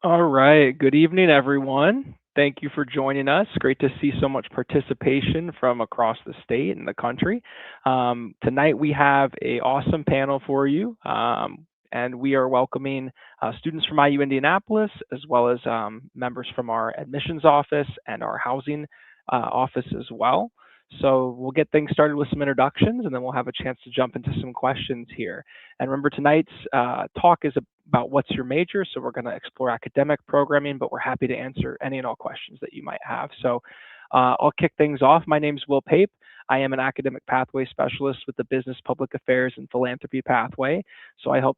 All right. Good evening, everyone. Thank you for joining us. Great to see so much participation from across the state and the country. Tonight we have a awesome panel for you, and we are welcoming students from IU Indianapolis as well as members from our admissions office and our housing office as well. So we'll get things started with some introductions, and then we'll have a chance to jump into some questions here. And remember, tonight's talk is about what's your major. So we're going to explore academic programming, but we're happy to answer any and all questions that you might have. So I'll kick things off. My name is Will Pape. I am an academic pathway specialist with the Business, Public Affairs, and Philanthropy pathway. So I help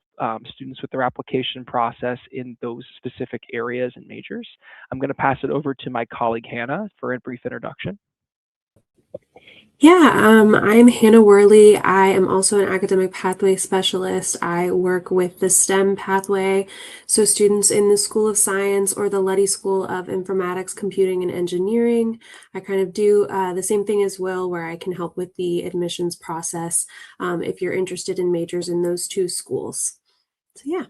students with their application process in those specific areas and majors. I'm going to pass it over to my colleague Hannah for a brief introduction. Yeah, I'm Hannah Worley. I am also an academic pathway specialist. I work with the STEM pathway, so students in the School of Science or the Luddy School of Informatics, Computing, and Engineering. I kind of do the same thing as Will, where I can help with the admissions process if you're interested in majors in those two schools. So yeah.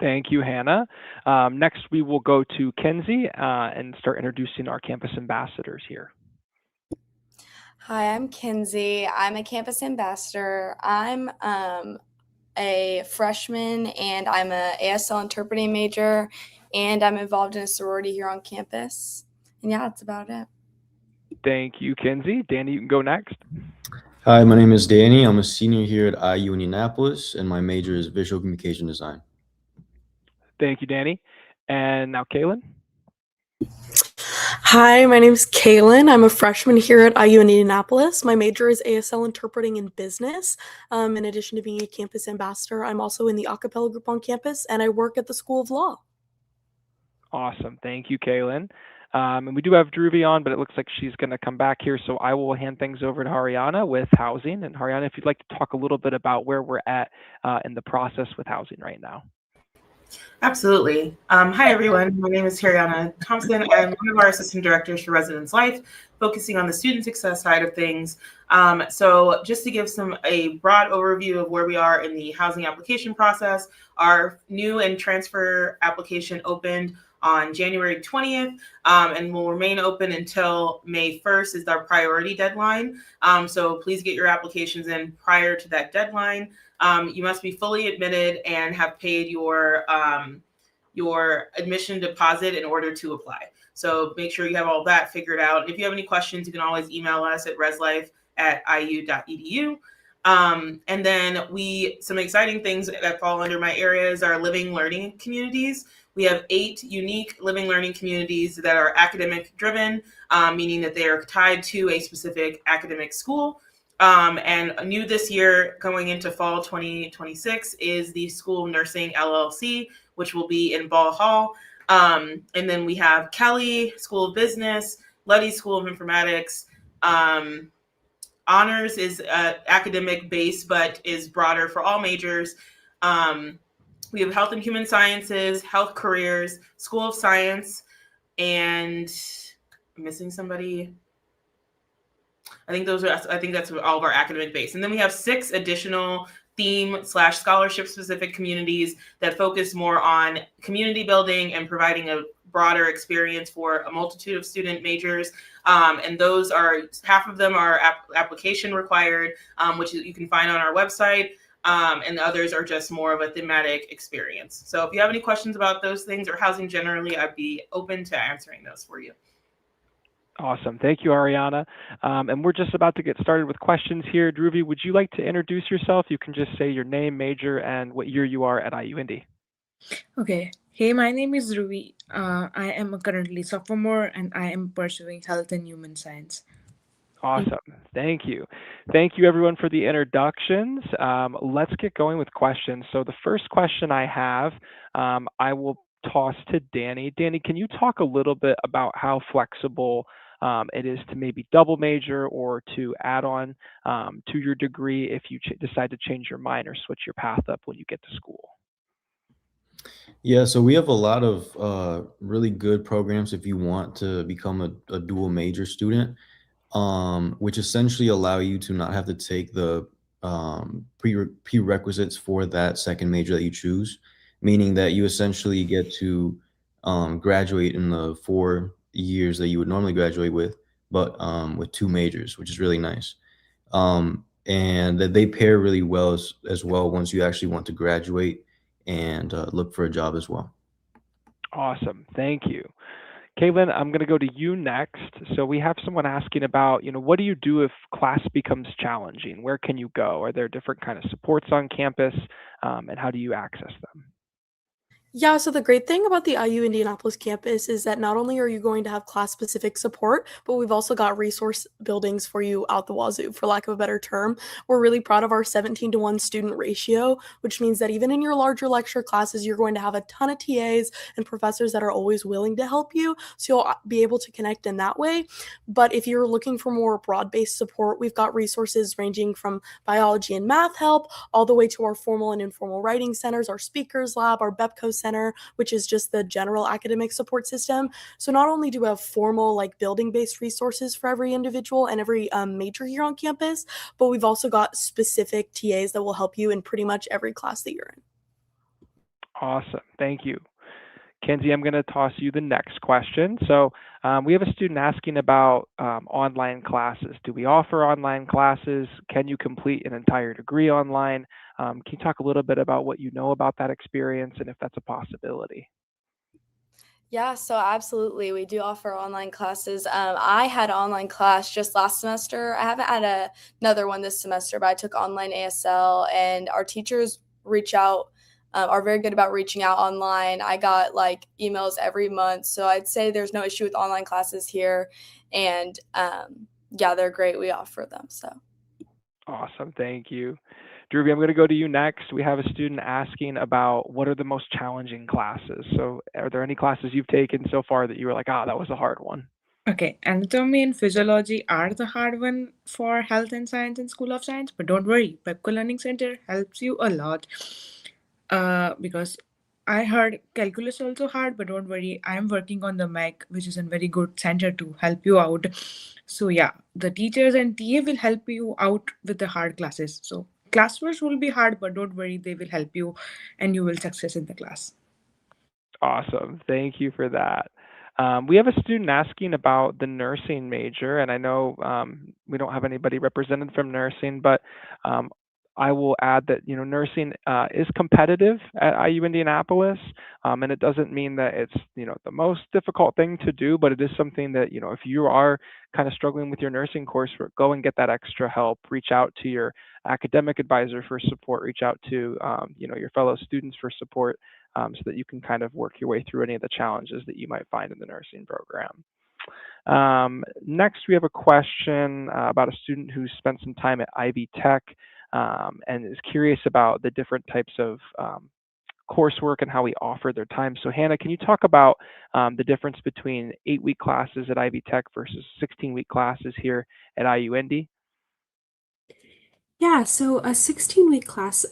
Thank you, Hannah. Next, we will go to Kenzie and start introducing our campus ambassadors here. Hi, I'm Kinsey. I'm a campus ambassador. I'm a freshman and I'm a ASL interpreting major, and I'm involved in a sorority here on campus. And yeah, that's about it. Thank you, Kinsey. Danny, you can go next. Hi, my name is Danny. I'm a senior here at IU Indianapolis, and my major is visual communication design. Thank you, Danny. And now, Kaylin. Hi, my name is Kaylin. I'm a freshman here at IU Indianapolis. My major is ASL Interpreting and Business. In addition to being a campus ambassador, I'm also in the a cappella group on campus, and I work at the School of Law. Awesome. Thank you, Kaylin. And we do have Dhruvi on, but it looks like she's going to come back here. So I will hand things over to Haryana with housing. And Haryana, if you'd like to talk a little bit about where we're at in the process with housing right now. Absolutely. Hi, everyone. My name is Haryana Thompson. I'm one of our assistant directors for Residence Life, focusing on the student success side of things. So just to give a broad overview of where we are in the housing application process, our new and transfer application opened on January 20th and will remain open until May 1st is our priority deadline. So please get your applications in prior to that deadline. You must be fully admitted and have paid your admission deposit in order to apply. So make sure you have all that figured out. If you have any questions, you can always email us at reslife@iu.edu. And then some exciting things that fall under my areas are living learning communities. We have 8 unique living learning communities that are academic driven, meaning that they are tied to a specific academic school. And new this year, going into fall 2026, is the School of Nursing LLC, which will be in Ball Hall. And then we have Kelly School of Business, Luddy School of Informatics. Honors is academic based, but is broader for all majors. We have Health and Human Sciences, Health Careers, School of Science, and I'm missing somebody. I think that's all of our academic base. And then we have 6 additional theme/scholarship specific communities that focus more on community building and providing a broader experience for a multitude of student majors. And those are, half of them are application required, which you can find on our website. And the others are just more of a thematic experience. So if you have any questions about those things or housing generally, I'd be open to answering those for you. Awesome. Thank you, Ariana. And we're just about to get started with questions here. Dhruvi, would you like to introduce yourself? You can just say your name, major, and what year you are at IU Indy. Okay. Hey, my name is Ruby. I am currently sophomore and I am pursuing health and human science. Awesome. Thank you. Thank you, everyone, for the introductions. Let's get going with questions. So the first question I have, I will toss to Danny. Danny, can you talk a little bit about how flexible it is to maybe double major or to add on to your degree if you decide to change your mind or switch your path up when you get to school? Yeah, so we have a lot of really good programs if you want to become a dual major student, which essentially allow you to not have to take the prerequisites for that second major that you choose, meaning that you essentially get to graduate in the 4 years that you would normally graduate with, but with 2 majors, which is really nice. And that they pair really well as well once you actually want to graduate and look for a job as well. Awesome. Thank you. Caitlin, I'm going to go to you next. So we have someone asking about, what do you do if class becomes challenging? Where can you go? Are there different kind of supports on campus? And how do you access them? Yeah, so the great thing about the IU Indianapolis campus is that not only are you going to have class-specific support, but we've also got resource buildings for you out the wazoo, for lack of a better term. We're really proud of our 17-to-1 student ratio, which means that even in your larger lecture classes, you're going to have a ton of TAs and professors that are always willing to help you, so you'll be able to connect in that way. But if you're looking for more broad-based support, we've got resources ranging from biology and math help all the way to our formal and informal writing centers, our speakers lab, our BEPCO center, which is just the general academic support system. So not only do we have formal building-based resources for every individual and every major here on campus, but we've also got specific TAs that will help you in pretty much every class that you're in. Awesome. Thank you. Kenzie, I'm going to toss you the next question. So we have a student asking about online classes. Do we offer online classes? Can you complete an entire degree online? Can you talk a little bit about what you know about that experience and if that's a possibility? Yeah, so absolutely. We do offer online classes. I had an online class just last semester. I haven't had another one this semester, but I took online ASL, and our teachers are very good about reaching out online. I got emails every month. So I'd say there's no issue with online classes here. And yeah, they're great. We offer them. So. Awesome. Thank you. Drewby, I'm going to go to you next. We have a student asking about what are the most challenging classes. So are there any classes you've taken so far that you were like, that was a hard one? Okay, anatomy and physiology are the hard one for health and science and School of Science, but don't worry, Pepco Learning Center helps you a lot. Because I heard calculus also hard, but don't worry, I'm working on the MEC, which is a very good center to help you out. So yeah, the teachers and TA will help you out with the hard classes. So classwork will be hard, but don't worry, they will help you and you will success in the class. Awesome. Thank you for that. We have a student asking about the nursing major, and I know we don't have anybody represented from nursing, but I will add that nursing is competitive at IU Indianapolis, and it doesn't mean that it's the most difficult thing to do, but it is something that if you are kind of struggling with your nursing coursework, go and get that extra help. Reach out to your academic advisor for support. Reach out to your fellow students for support, so that you can kind of work your way through any of the challenges that you might find in the nursing program. Next, we have a question about a student who spent some time at Ivy Tech and is curious about the different types of coursework and how we offer their time. So Hannah, can you talk about the difference between 8-week classes at Ivy Tech versus 16-week classes here at IU Indy? Yeah, so a 16-week class,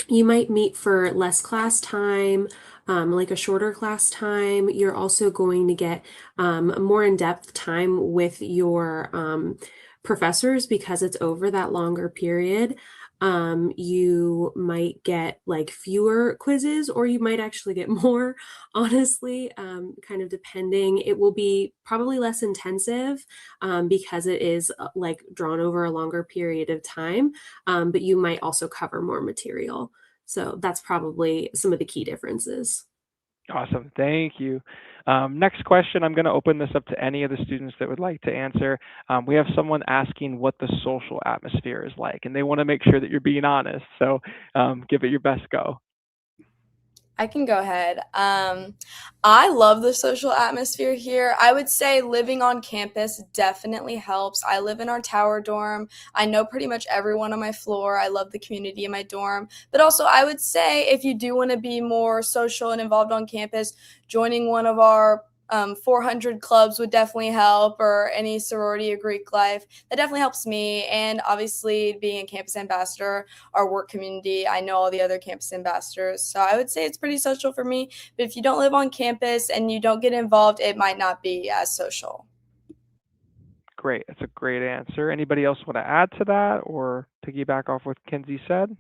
you might meet for less class time, like a shorter class time. You're also going to get more in-depth time with your professors because it's over that longer period. You might get fewer quizzes, or you might actually get more, honestly, kind of depending. It will be probably less intensive because it is drawn over a longer period of time, but you might also cover more material. So that's probably some of the key differences. Awesome. Thank you. Next question, I'm going to open this up to any of the students that would like to answer. We have someone asking what the social atmosphere is like, and they want to make sure that you're being honest. So give it your best go. I can go ahead. I love the social atmosphere here. I would say living on campus definitely helps. I live in our tower dorm. I know pretty much everyone on my floor. I love the community in my dorm. But also, I would say if you do want to be more social and involved on campus, joining one of our 400 clubs would definitely help, or any sorority or Greek life. That definitely helps me. And obviously being a campus ambassador, our work community, I know all the other campus ambassadors. So I would say it's pretty social for me. But if you don't live on campus and you don't get involved, it might not be as social. Great. That's a great answer. Anybody else want to add to that or piggyback off what Kenzie said?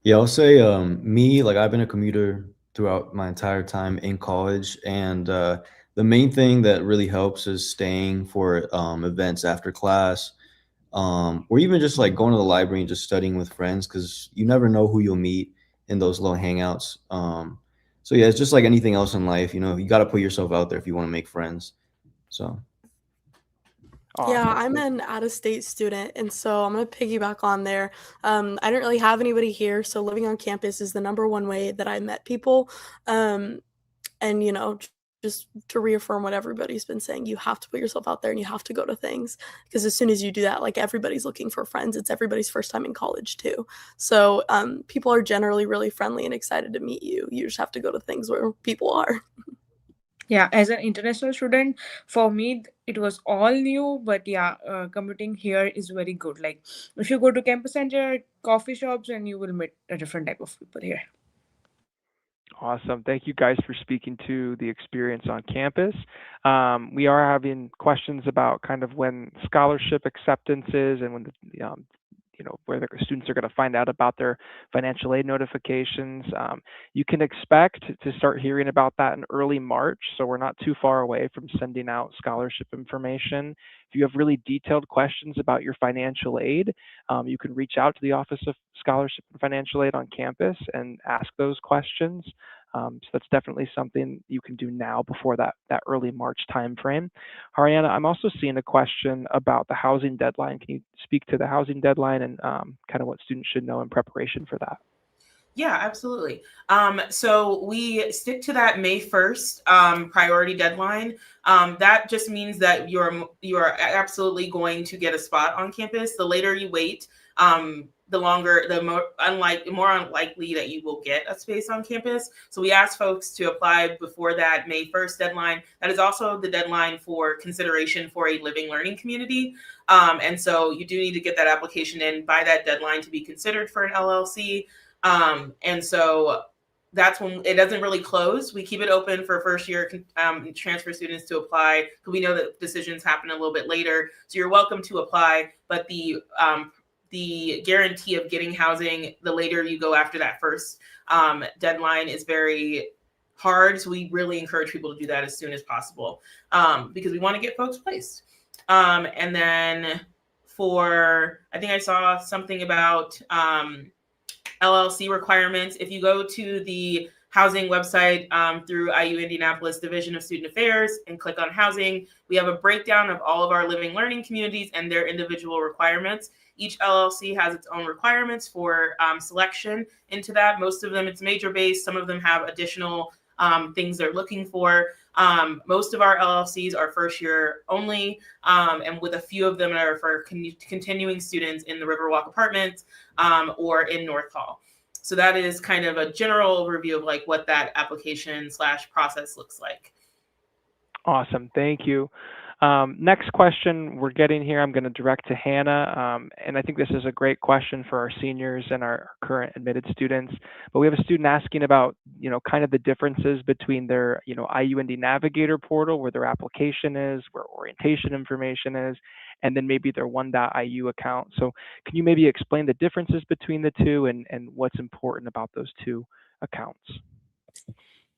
Yeah, I'll say me, I've been a commuter throughout my entire time in college. And the main thing that really helps is staying for events after class, or even just like going to the library and just studying with friends, because you never know who you'll meet in those little hangouts. So yeah, it's just like anything else in life, you got to put yourself out there if you want to make friends. So. Yeah, Awesome. I'm an out-of-state student, and so I'm gonna piggyback on there. I didn't really have anybody here, so living on campus is the number one way that I met people. Um, and just to reaffirm what everybody's been saying, you have to put yourself out there and you have to go to things, because as soon as you do that, like, everybody's looking for friends. It's everybody's first time in college too. So people are generally really friendly and excited to meet you. You just have to go to things where people are. Yeah, as an international student, for me it was all new, but yeah, commuting here is very good. Like, if you go to campus center, coffee shops, and you will meet a different type of people here. Awesome. Thank you guys for speaking to the experience on campus. We are having questions about kind of when scholarship acceptance is and when where the students are going to find out about their financial aid notifications. You can expect to start hearing about that in early March, so we're not too far away from sending out scholarship information. If you have really detailed questions about your financial aid, you can reach out to the Office of Scholarship and Financial Aid on campus and ask those questions. So that's definitely something you can do now before that early March timeframe. Haryana, I'm also seeing a question about the housing deadline. Can you speak to the housing deadline and kind of what students should know in preparation for that? Yeah, absolutely. So we stick to that May 1st priority deadline. That just means that you're absolutely going to get a spot on campus. The later you wait, the more unlikely that you will get a space on campus. So we ask folks to apply before that May 1st deadline. That is also the deadline for consideration for a living learning community. And so you do need to get that application in by that deadline to be considered for an LLC. And so that's when it doesn't really close. We keep it open for first year transfer students to apply, because we know that decisions happen a little bit later. So you're welcome to apply, but the guarantee of getting housing the later you go after that first deadline is very hard. So we really encourage people to do that as soon as possible, because we want to get folks placed. And then I think I saw something about LLC requirements. If you go to the housing website through IU Indianapolis Division of Student Affairs and click on housing, we have a breakdown of all of our living learning communities and their individual requirements. Each LLC has its own requirements for selection into that. Most of them, it's major based. Some of them have additional things they're looking for. Most of our LLCs are first year only, and with a few of them are for continuing students in the Riverwalk Apartments or in North Hall. So that is kind of a general overview of like what that application / process looks like. Awesome. Thank you. Next question we're getting here, I'm going to direct to Hannah. And I think this is a great question for our seniors and our current admitted students. But we have a student asking about, kind of the differences between their, IU Indy Navigator portal, where their application is, where orientation information is, and then maybe their 1.IU account. So can you maybe explain the differences between the two and what's important about those two accounts?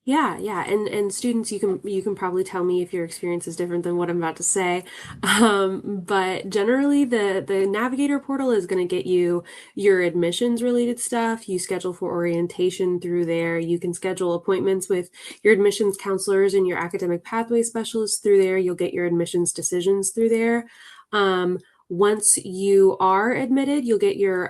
Yeah, yeah. And students, you can probably tell me if your experience is different than what I'm about to say. But generally the Navigator portal is going to get you your admissions related stuff. You schedule for orientation through there. You can schedule appointments with your admissions counselors and your academic pathway specialists through there. You'll get your admissions decisions through there. Once you are admitted, you'll get your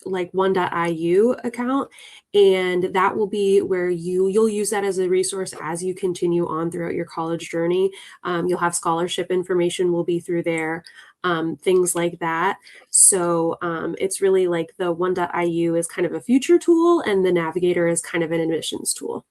like 1.IU account, and that will be where you'll use that as a resource as you continue on throughout your college journey. You'll have scholarship information will be through there, things like that. So it's really like the 1.IU is kind of a future tool, and the Navigator is kind of an admissions tool.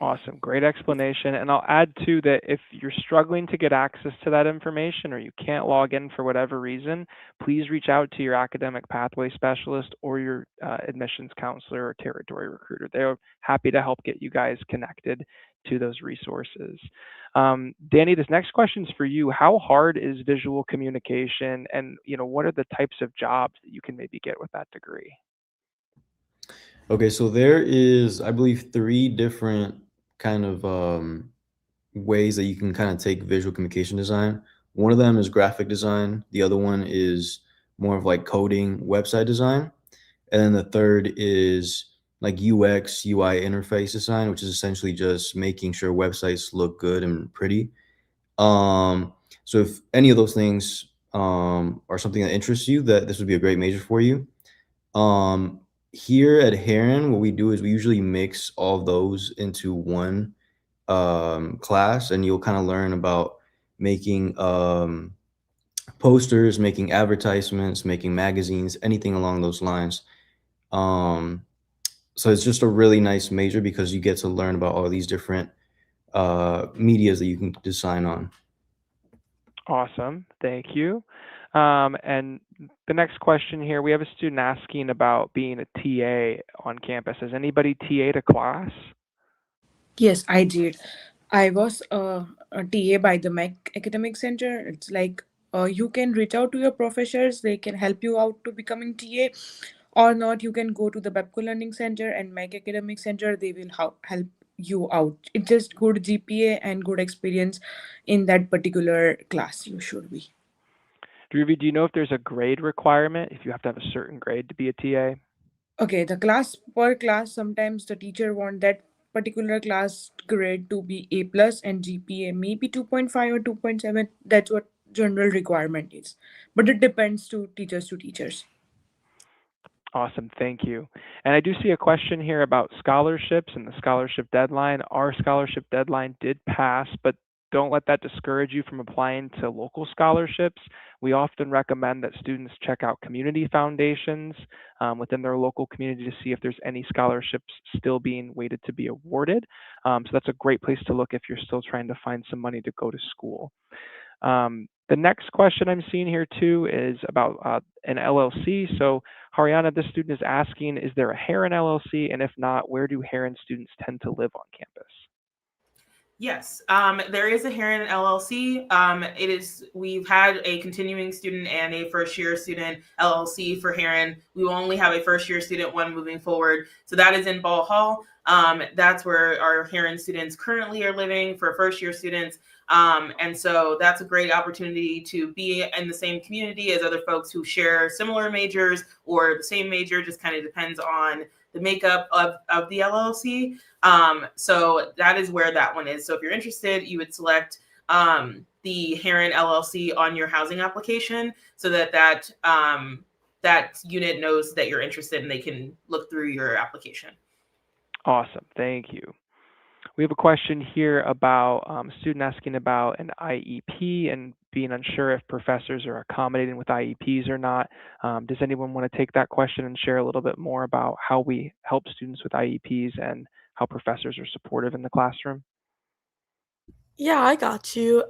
Awesome. Great explanation. And I'll add too that if you're struggling to get access to that information or you can't log in for whatever reason, please reach out to your academic pathway specialist or your admissions counselor or territory recruiter. They're happy to help get you guys connected to those resources. Danny, this next question is for you. How hard is visual communication, and what are the types of jobs that you can maybe get with that degree? Okay, so there is, I believe, three different kind of ways that you can kind of take visual communication design. One of them is graphic design. The other one is more of like coding, website design. And then the third is like UX, UI interface design, which is essentially just making sure websites look good and pretty. Um, so if any of those things are something that interests you, that this would be a great major for you. Um, Here at Heron, what we do is we usually mix all of those into one class, and you'll kind of learn about making posters, making advertisements, making magazines, anything along those lines. Um, so it's just a really nice major because you get to learn about all these different medias that you can design on. Awesome. Thank you. And the next question here, we have a student asking about being a TA on campus. Has anybody TA'd a class? Yes, I did. I was a TA by the MEC Academic Center. It's like you can reach out to your professors, they can help you out to becoming TA, or not, you can go to the Bepco Learning Center and MEC Academic Center, they will help you out. It's just good GPA and good experience in that particular class, you should be. Dhruvi, do you know if there's a grade requirement, if you have to have a certain grade to be a TA? Okay, the class per class, sometimes the teacher want that particular class grade to be A plus and GPA maybe 2.5 or 2.7. That's what general requirement is. But it depends to teachers. Awesome, thank you. And I do see a question here about scholarships and the scholarship deadline. Our scholarship deadline did pass, but don't let that discourage you from applying to local scholarships. We often recommend that students check out community foundations within their local community to see if there's any scholarships still being waited to be awarded. So that's a great place to look if you're still trying to find some money to go to school. The next question I'm seeing here too is about an LLC. So Haryana, this student is asking, is there a Heron LLC? And if not, where do Heron students tend to live on campus? Yes, there is a Heron LLC. We've had a continuing student and a first year student LLC for Heron. We will only have a first year student one moving forward. So that is in Ball Hall. That's where our Heron students currently are living for first year students. And so that's a great opportunity to be in the same community as other folks who share similar majors or the same major, just kind of depends on the makeup of the LLC. So that is where that one is. So if you're interested, you would select the Heron LLC on your housing application so that unit knows that you're interested and they can look through your application. Awesome, thank you. We have a question here about a student asking about an IEP and being unsure if professors are accommodating with IEPs or not. Does anyone want to take that question and share a little bit more about how we help students with IEPs and how professors are supportive in the classroom? Yeah, I got you.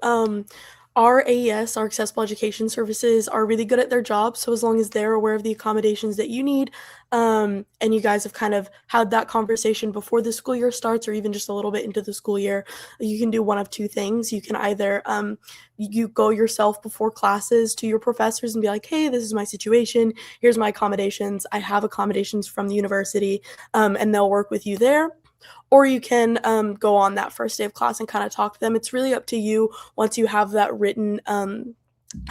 Our AES, our accessible education services, are really good at their job. So as long as they're aware of the accommodations that you need, and you guys have kind of had that conversation before the school year starts, or even just a little bit into the school year, you can do one of two things. You can either you go yourself before classes to your professors and be like, "Hey, this is my situation. Here's my accommodations. I have accommodations from the university," and they'll work with you there. Or you can go on that first day of class and kind of talk to them. It's really up to you once you have that written and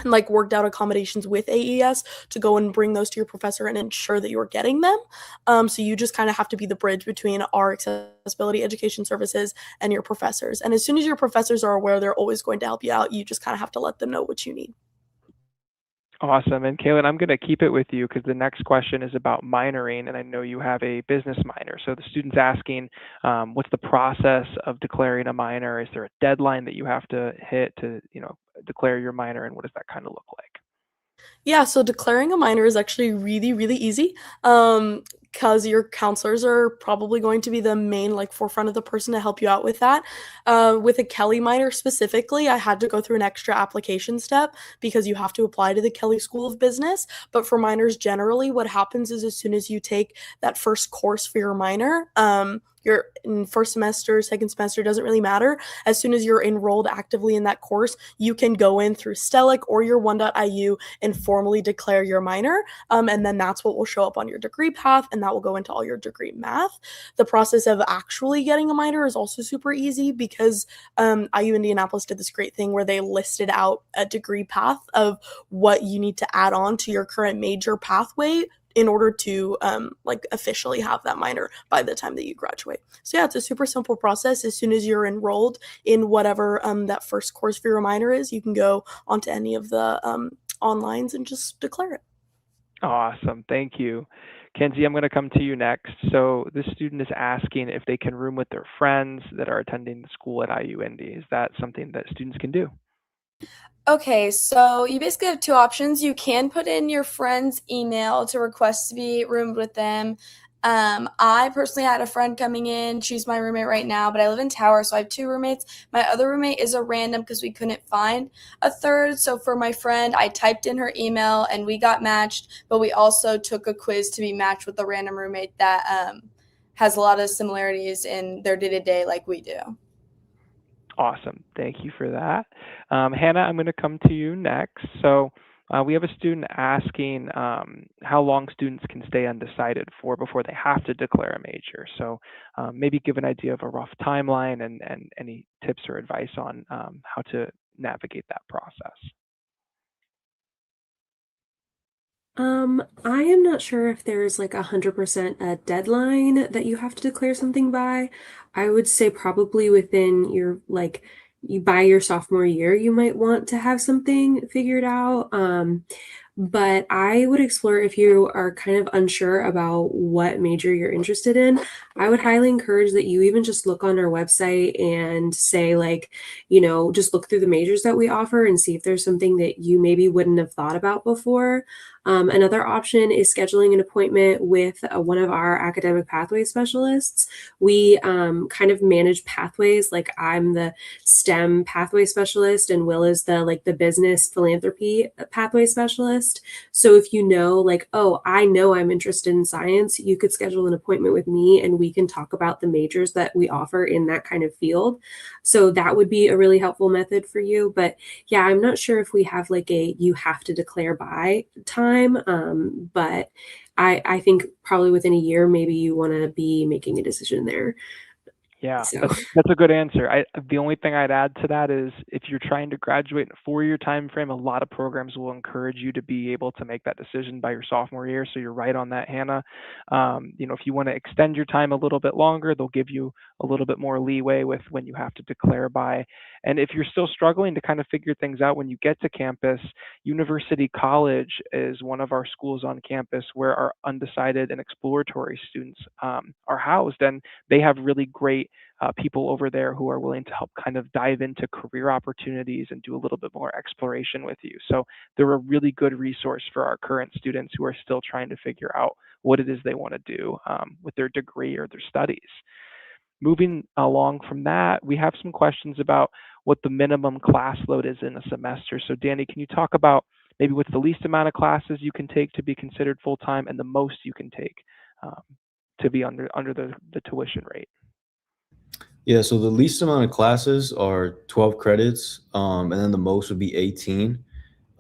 like worked out accommodations with AES to go and bring those to your professor and ensure that you're getting them. So you just kind of have to be the bridge between our accessibility education services and your professors. And as soon as your professors are aware, they're always going to help you out. You just kind of have to let them know what you need. Awesome. And Kaylin, I'm going to keep it with you because the next question is about minoring, and I know you have a business minor. So the student's asking, what's the process of declaring a minor? Is there a deadline that you have to hit to, declare your minor, and what does that kind of look like? Yeah, so declaring a minor is actually really, really easy. Because your counselors are probably going to be the main forefront of the person to help you out with that. With a Kelly minor specifically, I had to go through an extra application step because you have to apply to the Kelly School of Business. But for minors generally, what happens is as soon as you take that first course for your minor, you're in first semester, second semester, doesn't really matter. As soon as you're enrolled actively in that course, you can go in through Stellic or your 1.IU and formally declare your minor, and then that's what will show up on your degree path, and that will go into all your degree math. The process of actually getting a minor is also super easy because IU Indianapolis did this great thing where they listed out a degree path of what you need to add on to your current major pathway in order to like officially have that minor by the time that you graduate. So yeah, it's a super simple process. As soon as you're enrolled in whatever that first course for your minor is, you can go onto any of the onlines and just declare it. Awesome. Thank you. Kenzie, I'm going to come to you next. So this student is asking if they can room with their friends that are attending the school at IU Indy. Is that something that students can do? Okay, so you basically have two options. You can put in your friend's email to request to be roomed with them. I personally had a friend coming in. She's my roommate right now, but I live in Tower, so I have two roommates. My other roommate is a random because we couldn't find a third. So for my friend, I typed in her email and we got matched, but we also took a quiz to be matched with a random roommate that has a lot of similarities in their day-to-day like we do. Awesome. Thank you for that. Hannah, I'm going to come to you next. So we have a student asking how long students can stay undecided for before they have to declare a major. So maybe give an idea of a rough timeline and any tips or advice on how to navigate that process. I am not sure if there's like 100% a deadline that you have to declare something by. I would say probably within your by your sophomore year, you might want to have something figured out. But I would explore if you are kind of unsure about what major you're interested in. I would highly encourage that you even just look on our website and say just look through the majors that we offer and see if there's something that you maybe wouldn't have thought about before. Another option is scheduling an appointment with one of our academic pathway specialists. We kind of manage pathways. Like I'm the STEM pathway specialist and Will is the business philanthropy pathway specialist. So if you know oh, I know I'm interested in science, you could schedule an appointment with me and we can talk about the majors that we offer in that kind of field. So that would be a really helpful method for you. But yeah, I'm not sure if we have you have to declare by time. But I think probably within a year, maybe you want to be making a decision there. Yeah, So. that's a good answer. The only thing I'd add to that is if you're trying to graduate in a 4-year time frame, a lot of programs will encourage you to be able to make that decision by your sophomore year. So you're right on that, Hannah. If you want to extend your time a little bit longer, they'll give you a little bit more leeway with when you have to declare by. And if you're still struggling to kind of figure things out when you get to campus, University College is one of our schools on campus where our undecided and exploratory students are housed, and they have really great people over there who are willing to help kind of dive into career opportunities and do a little bit more exploration with you. So they're a really good resource for our current students who are still trying to figure out what it is they want to do with their degree or their studies. Moving along from that, we have some questions about what the minimum class load is in a semester. So Danny, can you talk about maybe what's the least amount of classes you can take to be considered full-time and the most you can take to be under the tuition rate? Yeah, so the least amount of classes are 12 credits, and then the most would be 18.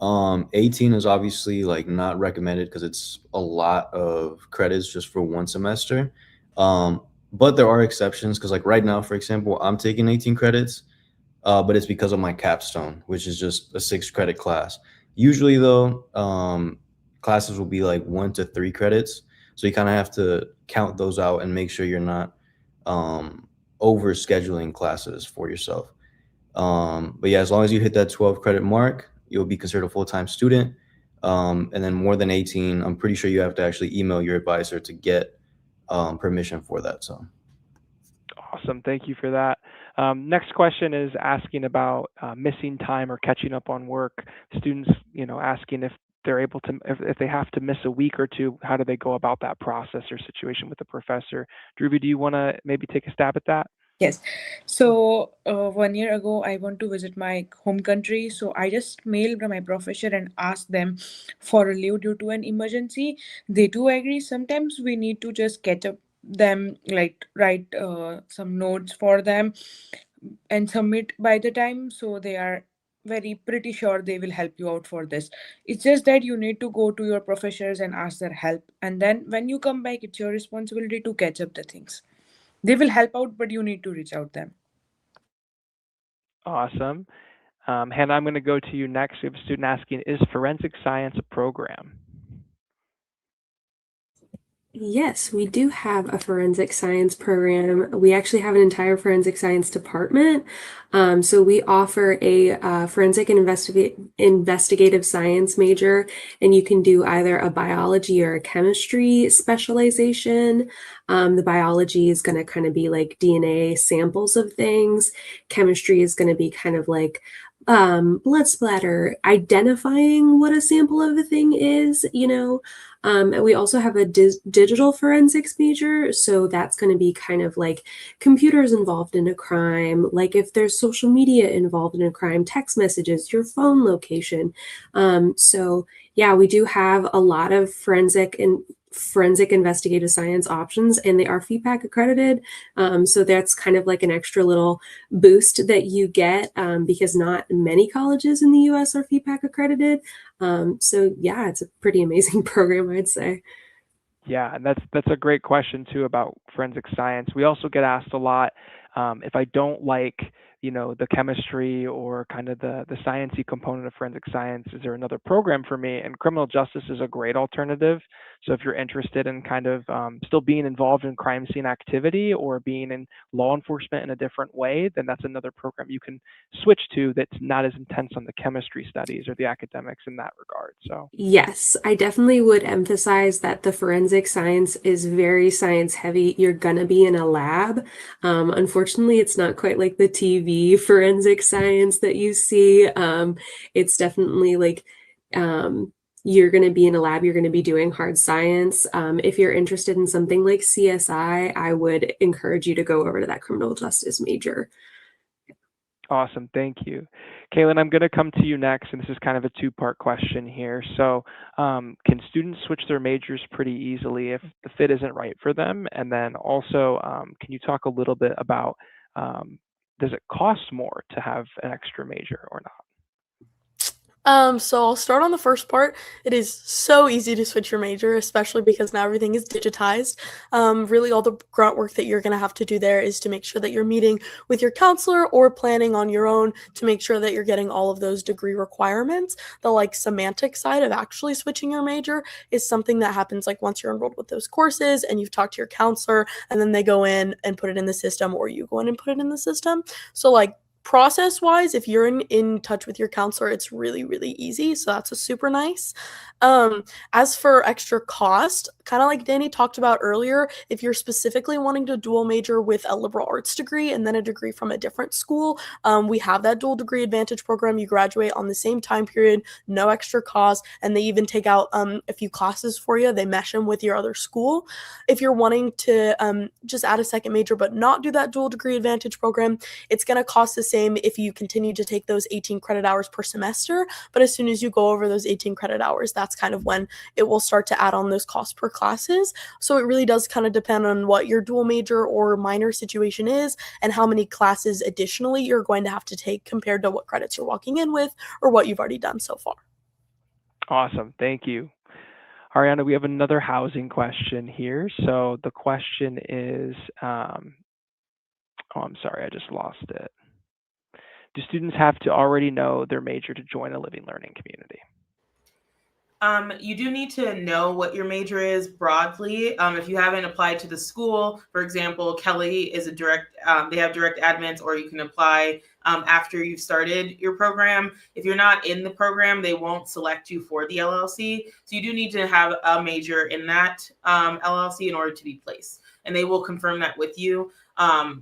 18 is obviously not recommended because it's a lot of credits just for one semester. But there are exceptions because right now, for example, I'm taking 18 credits, but it's because of my capstone, which is just a 6-credit class. Usually though, classes will be 1 to 3 credits. So you kind of have to count those out and make sure you're not over scheduling classes for yourself. But yeah, as long as you hit that 12 credit mark, you'll be considered a full-time student. And then more than 18, I'm pretty sure you have to actually email your advisor to get permission for that. So awesome. Thank you for that. Next question is asking about missing time or catching up on work. Students, asking if they're able to, if they have to miss a week or two, how do they go about that process or situation with the professor? Dhruvi, do you want to maybe take a stab at that? Yes. So 1 year ago, I want to visit my home country. So I just mailed my professor and asked them for a leave due to an emergency. They do agree. Sometimes we need to just catch up them, write some notes for them and submit by the time. So they are very pretty sure they will help you out for this. It's just that you need to go to your professors and ask their help, and then when you come back, it's your responsibility to catch up the things. They will help out, but you need to reach out them. Awesome. Hannah, I'm going to go to you next. We have a student asking, is forensic science a program? Yes, we do have a forensic science program. We actually have an entire forensic science department. So we offer a forensic and investigative science major, and you can do either a biology or a chemistry specialization. The biology is going to kind of be like DNA samples of things. Chemistry is going to be kind of like blood splatter, identifying what a sample of a thing is, you know. And we also have a digital forensics major, so that's going to be kind of like computers involved in a crime, like if there's social media involved in a crime, text messages, your phone location. So yeah, we do have a lot of forensic investigative science options, and they are FEPAC accredited. So that's kind of like an extra little boost that you get because not many colleges in the US are FEPAC accredited. So yeah, it's a pretty amazing program, I'd say. Yeah, and that's a great question too about forensic science. We also get asked a lot if I don't like, the chemistry or kind of the sciencey component of forensic science, is there another program for me? And criminal justice is a great alternative. So if you're interested in kind of still being involved in crime scene activity or being in law enforcement in a different way, then that's another program you can switch to that's not as intense on the chemistry studies or the academics in that regard. So Yes, I definitely would emphasize that the forensic science is very science heavy. You're gonna be in a lab. Unfortunately, it's not quite like the TV forensic science that you see. It's definitely like you're going to be in a lab, you're going to be doing hard science. If you're interested in something like CSI, I would encourage you to go over to that criminal justice major. awesome. Thank you. Kaylin, I'm going to come to you next, and this is kind of a two-part question here. So, can students switch their majors pretty easily if the fit isn't right for them? And then also, can you talk a little bit about does it cost more to have an extra major or not? So I'll start on the first part. It is so easy to switch your major, especially because now everything is digitized. Really, all the grunt work that you're going to have to do there is to make sure that you're meeting with your counselor or planning on your own to make sure that you're getting all of those degree requirements. The like semantic side of actually switching your major is something that happens like once you're enrolled with those courses and you've talked to your counselor, and then they go in and put it in the system, or you go in and put it in the system. So like process wise, if you're in touch with your counselor, it's really really easy, so that's a super nice. As for extra cost, kind of like Danny talked about earlier, if you're specifically wanting to dual major with a liberal arts degree and then a degree from a different school, we have that dual degree advantage program. You graduate on the same time period, no extra cost, and they even take out a few classes for you. They mesh them with your other school. If you're wanting to just add a second major but not do that dual degree advantage program, it's going to cost the same if you continue to take those 18 credit hours per semester. But as soon as you go over those 18 credit hours, that's kind of when it will start to add on those costs per classes. So it really does kind of depend on what your dual major or minor situation is and how many classes additionally you're going to have to take compared to what credits you're walking in with or what you've already done so far. Awesome. Thank you. Ariana, we have another housing question here. So the question is, oh, I'm sorry, I just lost it. Do students have to already know their major to join a living learning community? You do need to know what your major is broadly. If you haven't applied to the school, for example, Kelly is a direct, they have direct admins, or you can apply after you've started your program. If you're not in the program, they won't select you for the LLC. So you do need to have a major in that LLC in order to be placed. And they will confirm that with you.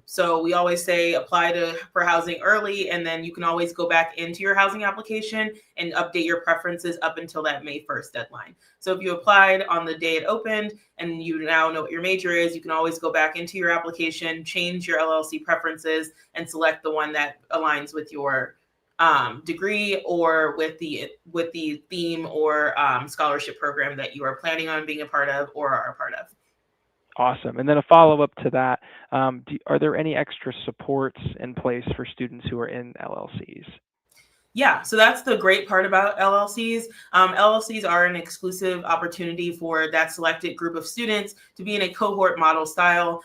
So we always say apply for housing early, and then you can always go back into your housing application and update your preferences up until that May 1st deadline. So if you applied on the day it opened and you now know what your major is, you can always go back into your application, change your LLC preferences, and select the one that aligns with your degree or with the theme or scholarship program that you are planning on being a part of or are a part of. Awesome. And then a follow-up to that, are there any extra supports in place for students who are in LLCs? Yeah, so that's the great part about LLCs. LLCs are an exclusive opportunity for that selected group of students to be in a cohort model style,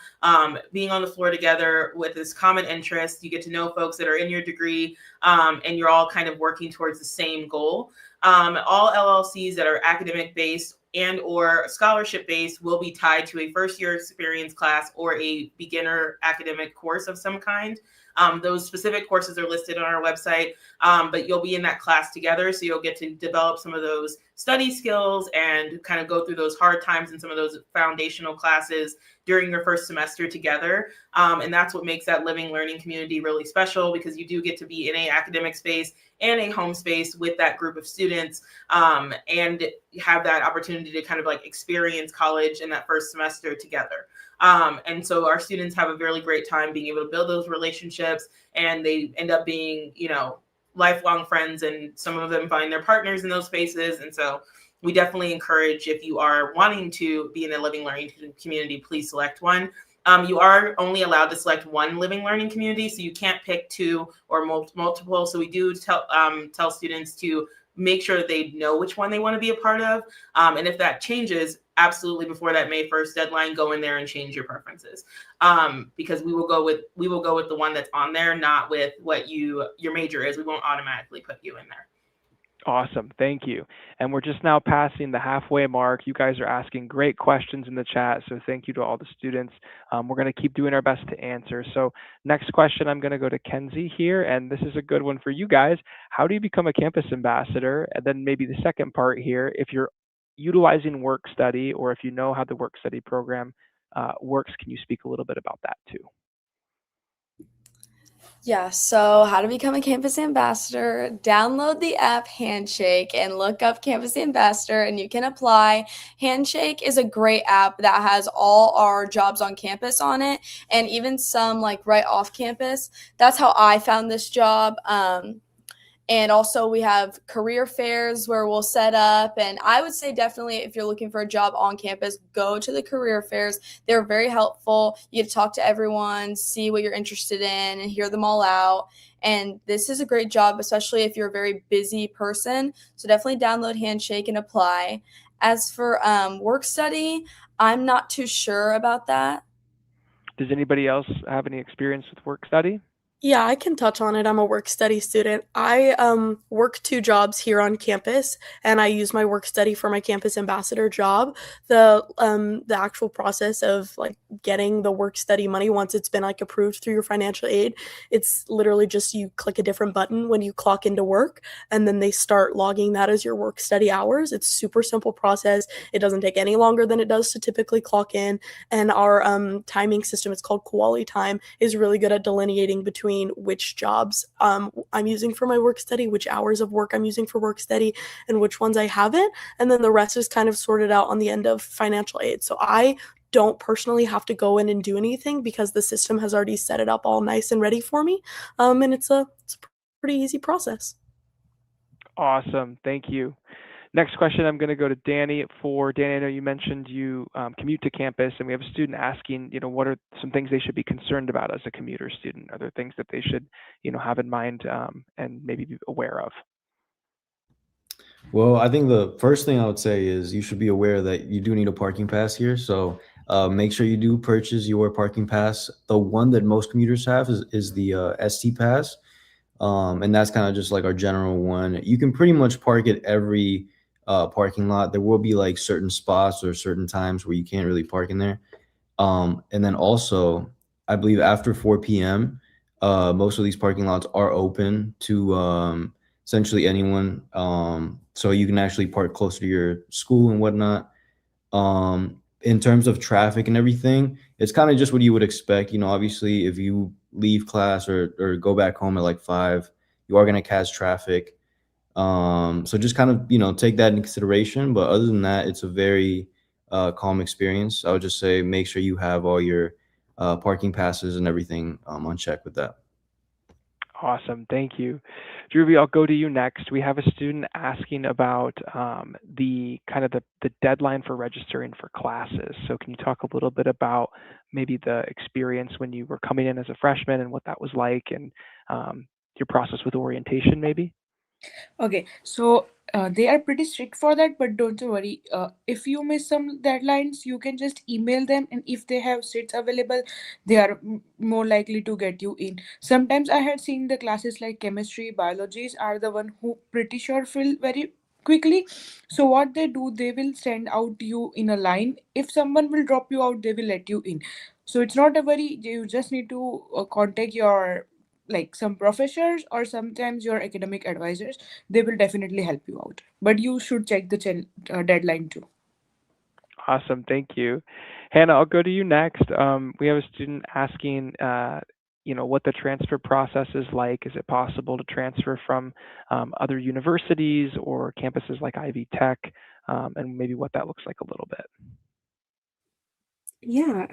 being on the floor together with this common interest. You get to know folks that are in your degree, and you're all kind of working towards the same goal. All LLCs that are academic based and or scholarship based will be tied to a first year experience class or a beginner academic course of some kind. Those specific courses are listed on our website, but you'll be in that class together. So you'll get to develop some of those study skills and kind of go through those hard times in some of those foundational classes during your first semester together. And that's what makes that living learning community really special, because you do get to be in a academic space and a home space with that group of students, and have that opportunity to kind of like experience college in that first semester together. And so our students have a really great time being able to build those relationships, and they end up being, lifelong friends, and some of them find their partners in those spaces. And so we definitely encourage, if you are wanting to be in a living learning community, please select one. You are only allowed to select one living learning community, so you can't pick two or multiple. So we do tell students to make sure that they know which one they want to be a part of. And if that changes, absolutely before that May 1st deadline, go in there and change your preferences. Because we will go with the one that's on there, not with what your major is. We won't automatically put you in there. Awesome. Thank you. And we're just now passing the halfway mark. You guys are asking great questions in the chat, so thank you to all the students. We're going to keep doing our best to answer. So next question, I'm going to go to Kenzie here, and this is a good one for you guys. How do you become a campus ambassador? And then maybe the second part here, if you're utilizing work study, or if you know how the work study program works, can you speak a little bit about that too? Yeah, so how to become a campus ambassador, download the app Handshake and look up campus ambassador and you can apply. Handshake is a great app that has all our jobs on campus on it, and even some like right off campus. That's how I found this job. And also we have career fairs where we'll set up. And I would say definitely if you're looking for a job on campus, go to the career fairs. They're very helpful. You get to talk to everyone, see what you're interested in, and hear them all out. And this is a great job, especially if you're a very busy person. So definitely download Handshake and apply. As for work study, I'm not too sure about that. Does anybody else have any experience with work study? Yeah, I can touch on it. I'm a work study student. I work 2 jobs here on campus, and I use my work study for my campus ambassador job. The actual process of like getting the work study money once it's been like approved through your financial aid, it's literally just you click a different button when you clock into work, and then they start logging that as your work study hours. It's super simple process. It doesn't take any longer than it does to typically clock in, and our timing system, it's called Quality Time, is really good at delineating between which jobs I'm using for my work study, which hours of work I'm using for work study, and which ones I haven't. And then the rest is kind of sorted out on the end of financial aid. So I don't personally have to go in and do anything because the system has already set it up all nice and ready for me. And it's a pretty easy process. Awesome. Thank you. Next question, I'm going to go to Danny. For Danny, I know you mentioned you commute to campus, and we have a student asking, what are some things they should be concerned about as a commuter student? Are there things that they should, have in mind and maybe be aware of? Well, I think the first thing I would say is you should be aware that you do need a parking pass here. So make sure you do purchase your parking pass. The one that most commuters have is the ST pass. And that's kind of just like our general one. You can pretty much park at every parking lot. There will be like certain spots or certain times where you can't really park in there. And then also, I believe after 4 p.m., most of these parking lots are open to essentially anyone. So you can actually park closer to your school and whatnot. In terms of traffic and everything, it's kind of just what you would expect. Obviously, if you leave class or go back home at like 5, you are going to catch traffic. So just kind of, take that into consideration. But other than that, it's a very calm experience. I would just say make sure you have all your parking passes and everything on check with that. Awesome. Thank you. Dhruvi, I'll go to you next. We have a student asking about the deadline for registering for classes. So can you talk a little bit about maybe the experience when you were coming in as a freshman and what that was like, and your process with orientation maybe? Okay, so they are pretty strict for that, but don't you worry. If you miss some deadlines, you can just email them, and if they have seats available, they are more likely to get you in. Sometimes I had seen the classes like chemistry, biologies are the one who pretty sure fill very quickly. So what they do, they will send out you in a line. If someone will drop you out, they will let you in. So it's not a very. You just need to contact your like some professors or sometimes your academic advisors. They will definitely help you out, but you should check the deadline too. Awesome, thank you. Hannah, I'll go to you next. We have a student asking, what the transfer process is like. Is it possible to transfer from other universities or campuses like Ivy Tech, and maybe what that looks like a little bit? Yeah,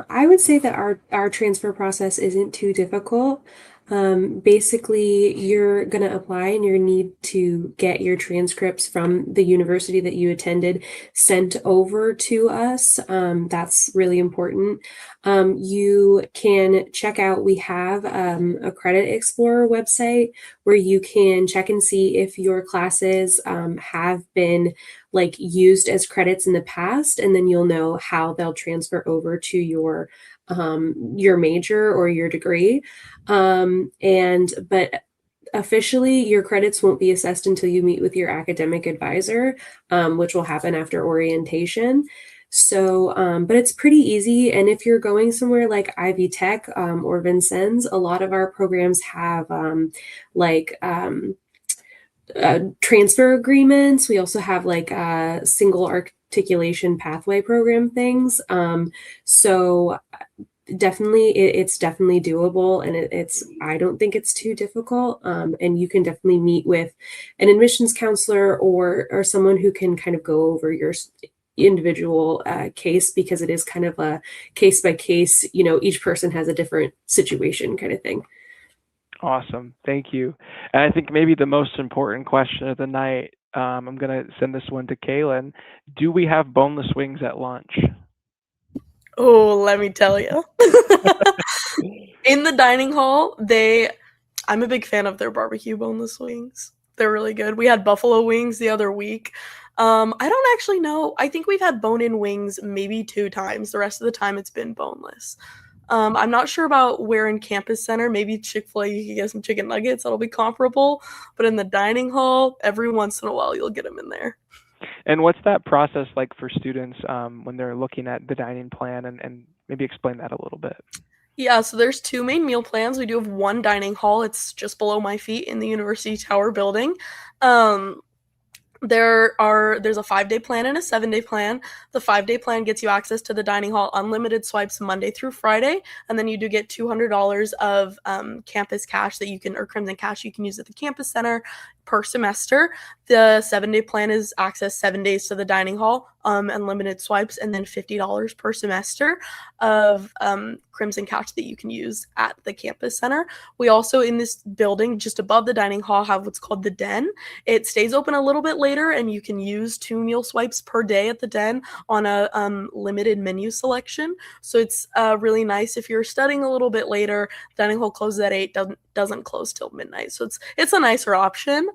I would say that our transfer process isn't too difficult. Basically, you're going to apply and you need to get your transcripts from the university that you attended sent over to us. That's really important. You can check out, we have a Credit Explorer website where you can check and see if your classes have been like used as credits in the past, and then you'll know how they'll transfer over to your major or your degree. But officially, your credits won't be assessed until you meet with your academic advisor, which will happen after orientation. So, but it's pretty easy. And if you're going somewhere like Ivy Tech or Vincennes, a lot of our programs have transfer agreements. We also have like single articulation pathway program things. So definitely it's definitely doable, and I don't think it's too difficult. And you can definitely meet with an admissions counselor or someone who can kind of go over your individual case, because it is kind of a case by case, each person has a different situation kind of thing. Awesome, thank you. And I think maybe the most important question of the night, I'm going to send this one to Kaylin. Do we have boneless wings at lunch? Oh, let me tell you. In the dining hall, I'm a big fan of their barbecue boneless wings. They're really good. We had buffalo wings the other week. I don't actually know. I think we've had bone-in wings maybe 2 times. The rest of the time it's been boneless. I'm not sure about where in Campus Center. Maybe Chick-fil-A, you can get some chicken nuggets. That'll be comparable. But in the dining hall, every once in a while, you'll get them in there. And what's that process like for students when they're looking at the dining plan, and maybe explain that a little bit? Yeah, so there's 2 main meal plans. We do have one dining hall. It's just below my feet in the University Tower building. There's a 5-day plan and a 7-day plan. The 5-day plan gets you access to the dining hall, unlimited swipes Monday through Friday, and then you do get $200 of campus cash or Crimson Cash you can use at the campus center per semester. The 7-day plan is access 7 days to the dining hall, unlimited swipes, and then $50 per semester of Crimson Cash that you can use at the campus center. We also, in this building, just above the dining hall, have what's called the Den. It stays open a little bit later, and you can use 2 meal swipes per day at the Den on a limited menu selection. So it's really nice if you're studying a little bit later. Dining hall closes at 8, doesn't close till midnight. So it's a nicer option.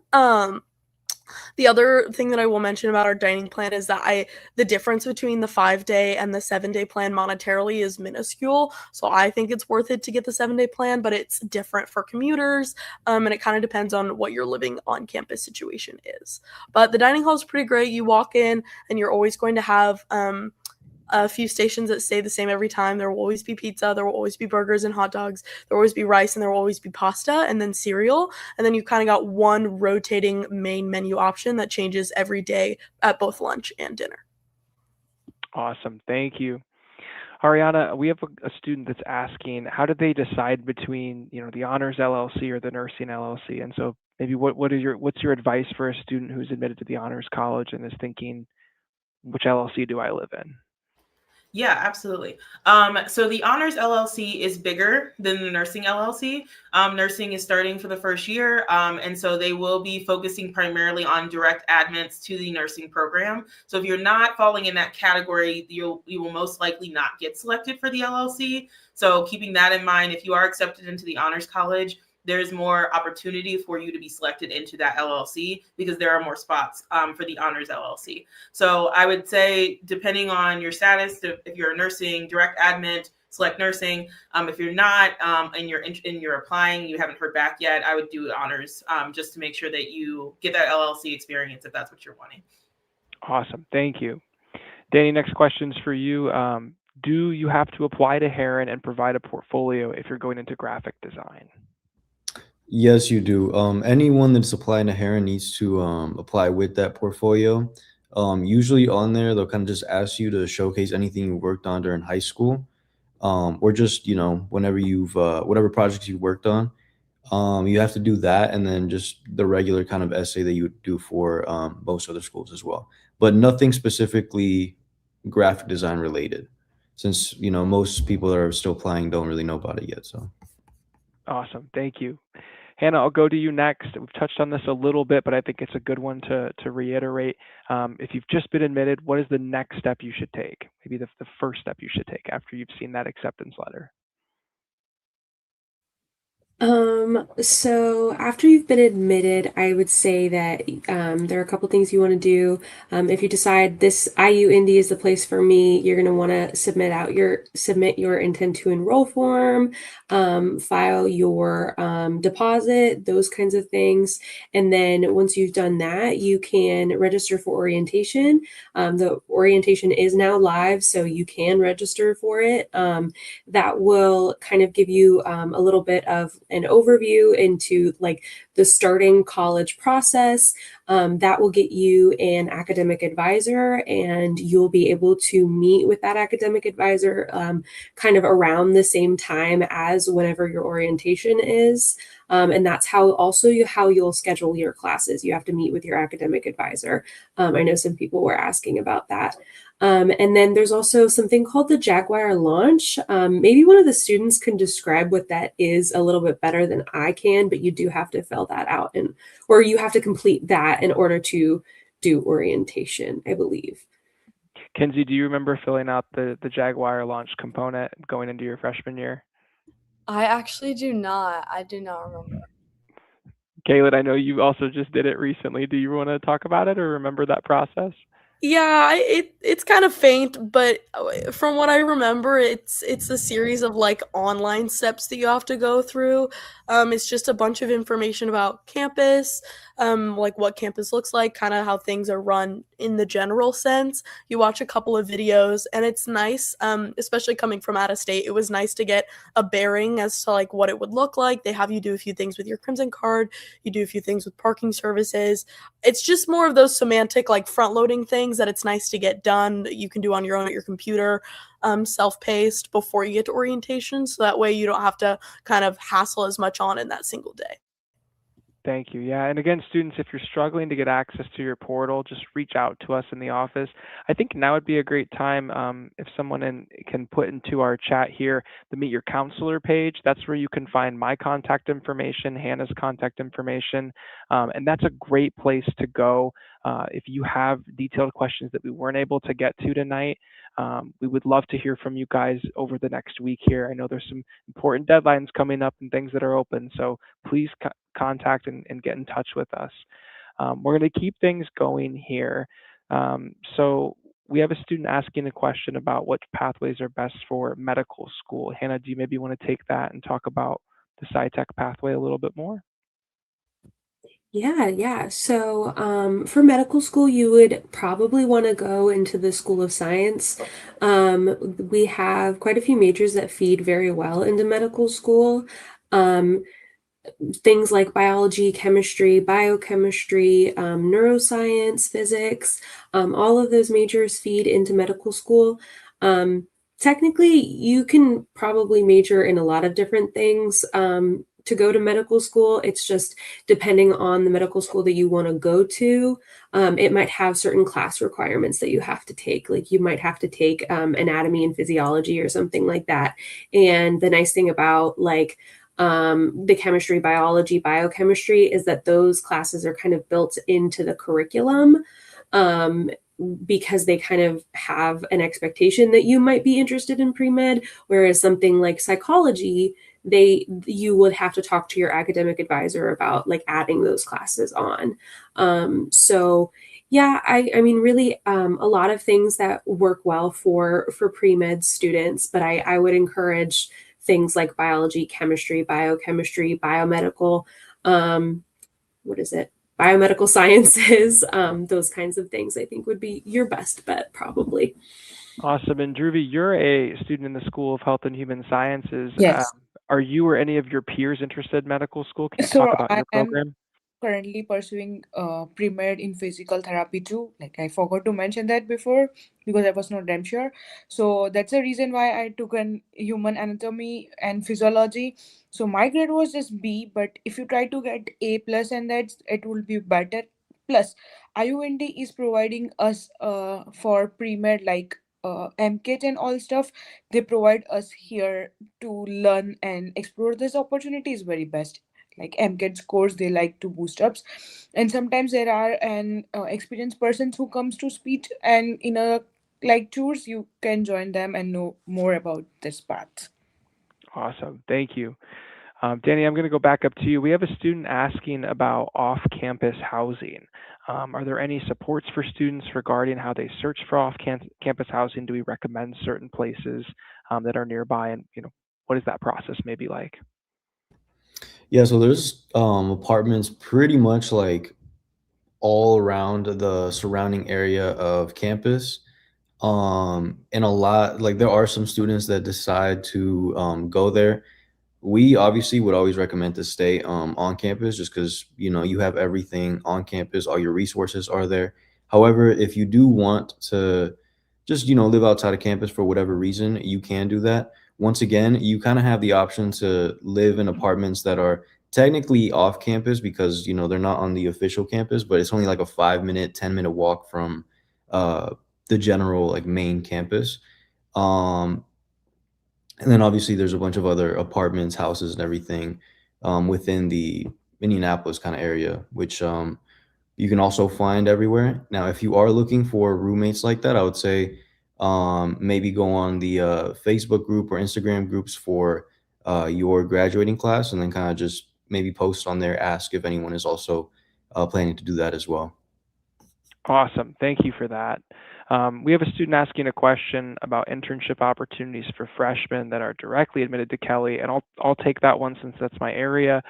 The other thing that I will mention about our dining plan is that the difference between the 5-day and the 7-day plan monetarily is minuscule. So I think it's worth it to get the 7-day plan, but it's different for commuters. And it kind of depends on what your living on campus situation is. But the dining hall is pretty great. You walk in and you're always going to have a few stations that stay the same every time. There will always be pizza, there will always be burgers and hot dogs, there will always be rice, and there will always be pasta, and then cereal. And then you kind of got one rotating main menu option that changes every day at both lunch and dinner. Awesome, thank you. Ariana, we have a student that's asking, how did they decide between, the honors LLC or the nursing LLC? And so maybe what's your advice for a student who's admitted to the honors college and is thinking, which LLC do I live in? Yeah, absolutely. So the Honors LLC is bigger than the Nursing LLC. Nursing is starting for the first year, and so they will be focusing primarily on direct admits to the nursing program. So if you're not falling in that category, you will most likely not get selected for the LLC. So keeping that in mind, if you are accepted into the Honors College, there's more opportunity for you to be selected into that LLC because there are more spots for the honors LLC. So I would say, depending on your status, if you're a nursing, direct admit, select nursing. If you're not and you're applying, you haven't heard back yet, I would do honors just to make sure that you get that LLC experience if that's what you're wanting. Awesome. Thank you. Danny, next question's for you. Do you have to apply to Heron and provide a portfolio if you're going into graphic design? Yes, you do. Anyone that's applying to Heron needs to apply with that portfolio. Usually on there, they'll kind of just ask you to showcase anything you worked on during high school, or just, whenever whatever projects you worked on. You have to do that, and then just the regular kind of essay that you would do for most other schools as well. But nothing specifically graphic design related, since most people that are still applying don't really know about it yet. So Awesome. Thank you. Hannah, I'll go to you next. We've touched on this a little bit, but I think it's a good one to reiterate. If you've just been admitted, what is the next step you should take? Maybe the first step you should take after you've seen that acceptance letter. So after you've been admitted, I would say that there are a couple things you want to do. If you decide this IU Indy is the place for me, you're going to want to submit your intent to enroll form, file your deposit, those kinds of things. And then once you've done that, you can register for orientation. The orientation is now live, so you can register for it. That will kind of give you a little bit of an overview into like the starting college process. That will get you an academic advisor, and you'll be able to meet with that academic advisor kind of around the same time as whenever your orientation is. And that's how you'll schedule your classes. You have to meet with your academic advisor. I know some people were asking about that. And then there's also something called the Jaguar launch. Maybe one of the students can describe what that is a little bit better than I can, but you do have to fill that out or you have to complete that in order to do orientation, I believe. Kenzie, do you remember filling out the Jaguar launch component going into your freshman year? I actually do not. I do not remember. Kaylin, I know you also just did it recently. Do you want to talk about it or remember that process? Yeah, it's kind of faint, but from what I remember, it's a series of like online steps that you have to go through. It's just a bunch of information about campus, like what campus looks like, kind of how things are run in the general sense. You watch a couple of videos, and it's nice, especially coming from out of state. It was nice to get a bearing as to like what it would look like. They have you do a few things with your Crimson card. You do a few things with parking services. It's just more of those semantic, like front-loading things that it's nice to get done that you can do on your own at your computer, self-paced before you get to orientation. So that way you don't have to kind of hassle as much on in that single day. Thank you. Yeah. And again, students, if you're struggling to get access to your portal, just reach out to us in the office. I think now would be a great time if someone can put into our chat here the Meet Your Counselor page. That's where you can find my contact information, Hannah's contact information. And that's a great place to go if you have detailed questions that we weren't able to get to tonight. We would love to hear from you guys over the next week here. I know there's some important deadlines coming up and things that are open, so please contact and get in touch with us. We're going to keep things going here. So we have a student asking a question about what pathways are best for medical school. Hannah, do you maybe want to take that and talk about the SciTech pathway a little bit more? Yeah. So for medical school, you would probably want to go into the School of Science. We have quite a few majors that feed very well into medical school. Things like biology, chemistry, biochemistry, neuroscience, physics, all of those majors feed into medical school. Technically, you can probably major in a lot of different things to go to medical school. It's just depending on the medical school that you want to go to. It might have certain class requirements that you have to take. Like you might have to take anatomy and physiology or something like that. And the nice thing about like the chemistry, biology, biochemistry is that those classes are kind of built into the curriculum because they kind of have an expectation that you might be interested in pre-med, whereas something like psychology you would have to talk to your academic advisor about like adding those classes on. So yeah, I mean, really, a lot of things that work well for pre-med students, but I would encourage things like biology, chemistry, biochemistry, biomedical, what is it? Biomedical sciences, those kinds of things, I think would be your best bet, probably. Awesome. And Dhruvi, you're a student in the School of Health and Human Sciences. Yes. Are you or any of your peers interested in medical school? Can you So talk about I your am program? currently pursuing pre-med in physical therapy too. Like I forgot to mention that before because I was not damn sure. So that's the reason why I took an human anatomy and physiology. So my grade was just B, but if you try to get A plus and that it will be better. Plus, IUND is providing us for pre-med like MCAT and all stuff. They provide us here to learn and explore this opportunity is very best like MCAT scores they like to boost ups, and sometimes there are an experienced persons who comes to speech and in a like tours you can join them and know more about this path. Awesome. Thank you. Danny, I'm going to go back up to you. We have a student asking about off-campus housing. Are there any supports for students regarding how they search for off-campus housing? Do we recommend certain places that are nearby, and what is that process maybe like? Yeah, so there's apartments pretty much like all around the surrounding area of campus. And a lot like there are some students that decide to go there. We obviously would always recommend to stay on campus just because you have everything on campus, all your resources are there. However, if you do want to just live outside of campus for whatever reason, you can do that. Once again, you kind of have the option to live in apartments that are technically off campus because they're not on the official campus, but it's only like a 5 minute, 10 minute walk from uh, the general like main campus. Um, and then obviously there's a bunch of other apartments, houses, and everything within the Indianapolis kind of area, which you can also find everywhere. Now, if you are looking for roommates like that, I would say maybe go on the Facebook group or Instagram groups for your graduating class, and then kind of just maybe post on there, ask if anyone is also planning to do that as well. Awesome. Thank you for that. We have a student asking a question about internship opportunities for freshmen that are directly admitted to Kelly, and I'll take that one since that's my area.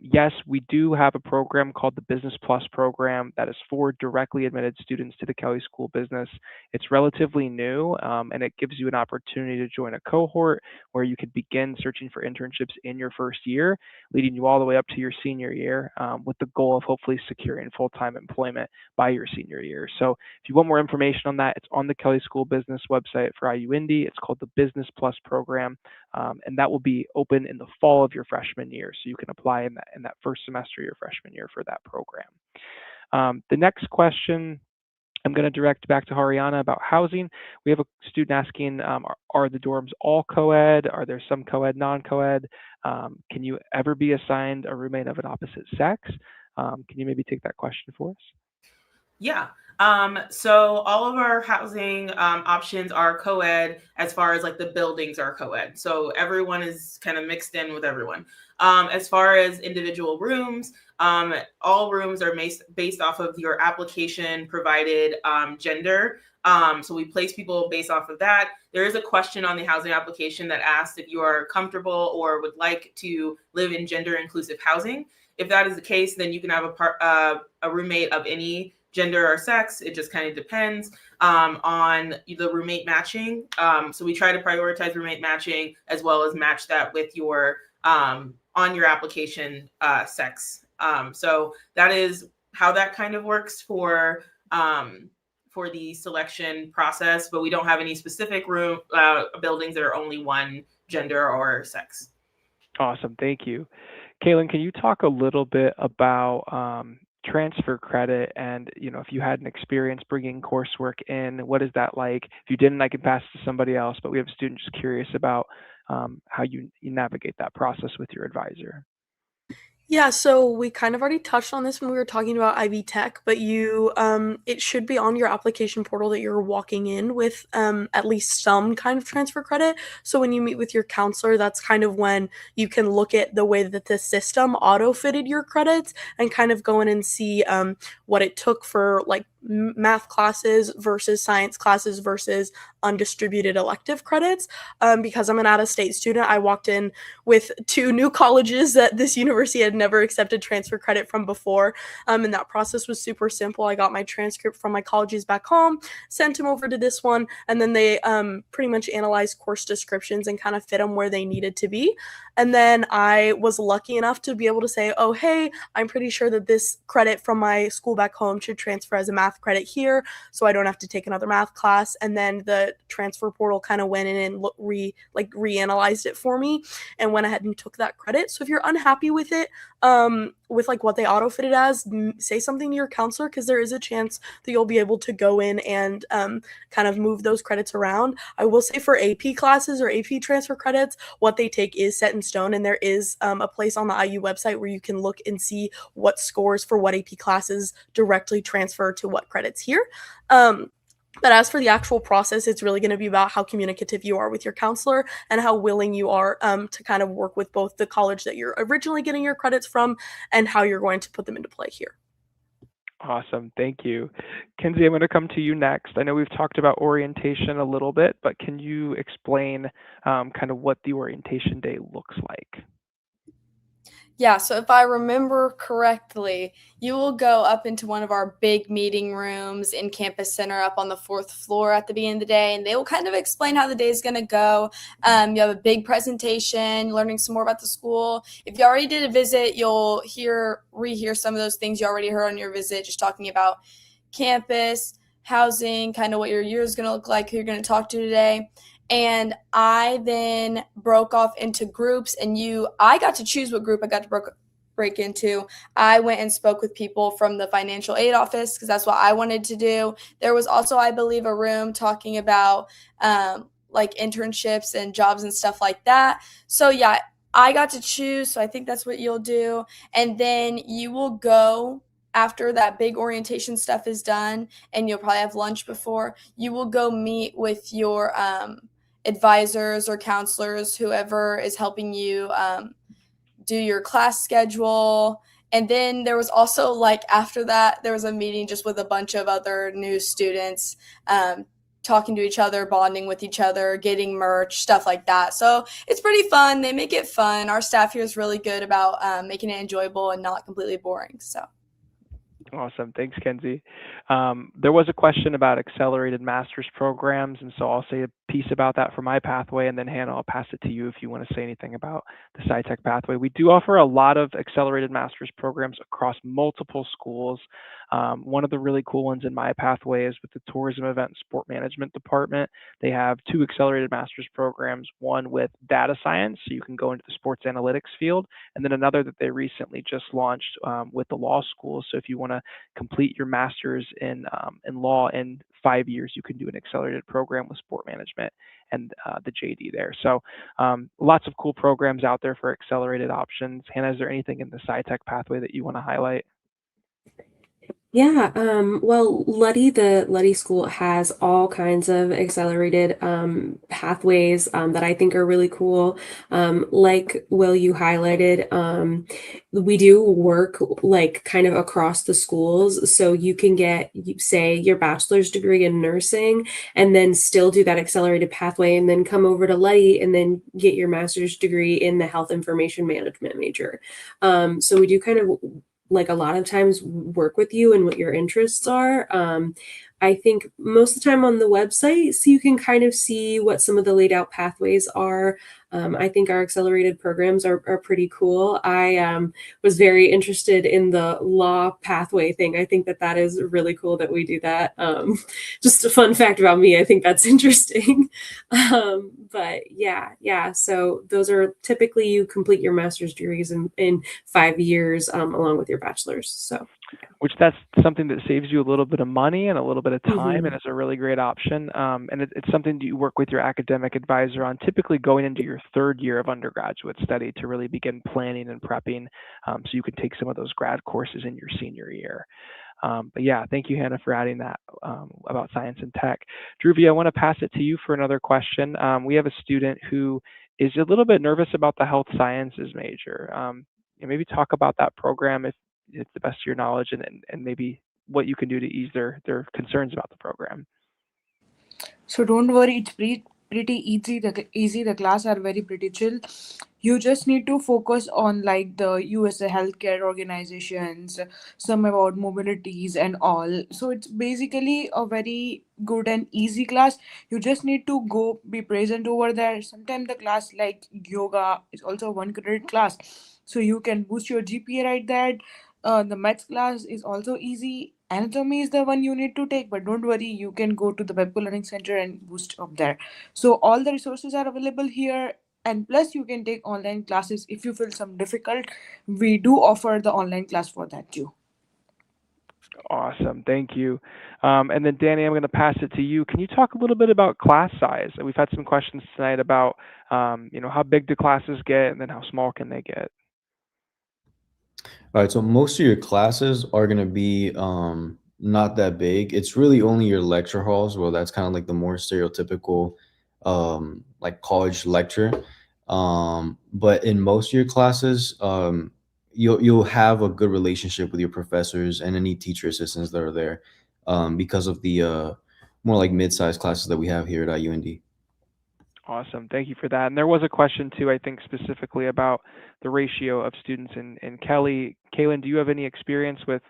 Yes, we do have a program called the Business Plus program that is for directly admitted students to the Kelly School of Business. It's relatively new, and it gives you an opportunity to join a cohort where you could begin searching for internships in your first year, leading you all the way up to your senior year, with the goal of hopefully securing full-time employment by your senior year. So if you want more information on that, it's on the Kelly School Business website for IUND. It's called the Business Plus program, and that will be open in the fall of your freshman year. So you can apply in that first semester of your freshman year for that program. The next question I'm going to direct back to Haryana about housing. We have a student asking, are the dorms all co-ed? Are there some co-ed, non-co-ed? Can you ever be assigned a roommate of an opposite sex? Can you maybe take that question for us? Yeah. So all of our housing options are co-ed as far as like the buildings are co-ed. So everyone is kind of mixed in with everyone. As far as individual rooms, all rooms are based off of your application provided gender. So we place people based off of that. There is a question on the housing application that asks if you are comfortable or would like to live in gender inclusive housing. If that is the case, then you can have a roommate of any gender or sex. It just kind of depends on the roommate matching. So we try to prioritize roommate matching as well as match that with your on your application sex. So that is how that kind of works for the selection process, but we don't have any specific buildings that are only one gender or sex. Awesome. Thank you. Kaylin, can you talk a little bit about transfer credit and, if you had an experience bringing coursework in, what is that like? If you didn't, I can pass it to somebody else, but we have a student just curious about how you navigate that process with your advisor. Yeah, so we kind of already touched on this when we were talking about IB Tech, but it should be on your application portal that you're walking in with at least some kind of transfer credit. So when you meet with your counselor, that's kind of when you can look at the way that the system auto-fitted your credits and kind of go in and see what it took for like math classes versus science classes versus undistributed elective credits. Because I'm an out-of-state student, I walked in with 2 new colleges that this university had never accepted transfer credit from before. And that process was super simple. I got my transcript from my colleges back home, sent them over to this one, and then they pretty much analyzed course descriptions and kind of fit them where they needed to be. And then I was lucky enough to be able to say, oh, hey, I'm pretty sure that this credit from my school back home should transfer as a math credit here, so I don't have to take another math class. And then the transfer portal kind of went in and reanalyzed it for me and went ahead and took that credit. So if you're unhappy with it, with like what they auto fitted as, say something to your counselor, because there is a chance that you'll be able to go in and kind of move those credits around. I will say for AP classes or AP transfer credits, what they take is set in stone, and there is a place on the IU website where you can look and see what scores for what AP classes directly transfer to what credits here. But as for the actual process, it's really going to be about how communicative you are with your counselor and how willing you are to kind of work with both the college that you're originally getting your credits from and how you're going to put them into play here. Awesome. Thank you. Kinsey, I'm going to come to you next. I know we've talked about orientation a little bit, but can you explain kind of what the orientation day looks like? Yeah, so if I remember correctly, you will go up into one of our big meeting rooms in Campus Center up on the 4th floor at the beginning of the day, and they will kind of explain how the day is going to go. You have a big presentation, learning some more about the school. If you already did a visit, you'll rehear some of those things you already heard on your visit, just talking about campus, housing, kind of what your year is going to look like, who you're going to talk to today. And I then broke off into groups, and I got to choose what group I got to break into. I went and spoke with people from the financial aid office because that's what I wanted to do. There was also, I believe, a room talking about like internships and jobs and stuff like that. So yeah, I got to choose. So I think that's what you'll do. And then you will go after that big orientation stuff is done, and you'll probably have lunch before. You will go meet with your advisors or counselors, whoever is helping you do your class schedule. And then there was also, like, after that, there was a meeting just with a bunch of other new students, talking to each other, bonding with each other, getting merch, stuff like that. So it's pretty fun. They make it fun. Our staff here is really good about making it enjoyable and not completely boring. So. Awesome. Thanks, Kenzie. There was a question about accelerated master's programs, and so I'll say a piece about that for my pathway, and then Hannah, I'll pass it to you if you want to say anything about the SciTech pathway. We do offer a lot of accelerated master's programs across multiple schools. One of the really cool ones in my pathway is with the Tourism Event and Sport Management Department. They have 2 accelerated master's programs, one with data science, so you can go into the sports analytics field, and then another that they recently just launched with the law school. So if you want to complete your master's in law in 5 years, you can do an accelerated program with sport management and the JD there. So lots of cool programs out there for accelerated options. Hannah, is there anything in the SciTech pathway that you want to highlight? Yeah, well, the Luddy School has all kinds of accelerated pathways that I think are really cool. Like Will, you highlighted, we do work like kind of across the schools. So you can get, say, your bachelor's degree in nursing and then still do that accelerated pathway and then come over to Luddy and then get your master's degree in the health information management major. So we do kind of like a lot of times work with you and what your interests are. I think most of the time on the website, so you can kind of see what some of the laid out pathways are. I think our accelerated programs are pretty cool. I was very interested in the law pathway thing. I think that is really cool that we do that. Just a fun fact about me. I think that's interesting. But yeah. So those are typically you complete your master's degrees in 5 years along with your bachelor's. So which that's something that saves you a little bit of money and a little bit of time, and Mhm. it's a really great option. And it's something that you work with your academic advisor on, typically going into your third year of undergraduate study to really begin planning and prepping, so you can take some of those grad courses in your senior year. But yeah, thank you, Hannah, for adding that about science and tech. Dhruvi, I want to pass it to you for another question. We have a student who is a little bit nervous about the health sciences major. Maybe talk about that program if it's the best of your knowledge, and maybe what you can do to ease their concerns about the program. So don't worry, it's pretty easy. The class are very pretty chill. You just need to focus on like the USA healthcare organizations, some about mobilities and all. So it's basically a very good and easy class. You just need to go be present over there. Sometimes the class like yoga is also one credit class, so you can boost your GPA right there. The maths class is also easy. Anatomy is the one you need to take, but don't worry, you can go to the Web Learning Center and boost up there. So all the resources are available here, and plus you can take online classes if you feel some difficult. We do offer the online class for that too. Awesome, thank you. And then Danny, I'm going to pass it to you. Can you talk a little bit about class size? We've had some questions tonight about, how big do classes get, and then how small can they get? All right, so most of your classes are going to be not that big. It's really only your lecture halls. Well, that's kind of like the more stereotypical like college lecture. But in most of your classes, you'll have a good relationship with your professors and any teacher assistants that are there, because of the more like mid-sized classes that we have here at IUND. Awesome. Thank you for that. And there was a question too, I think specifically about the ratio of students in Kelly. Kaylin, do you have any experience with,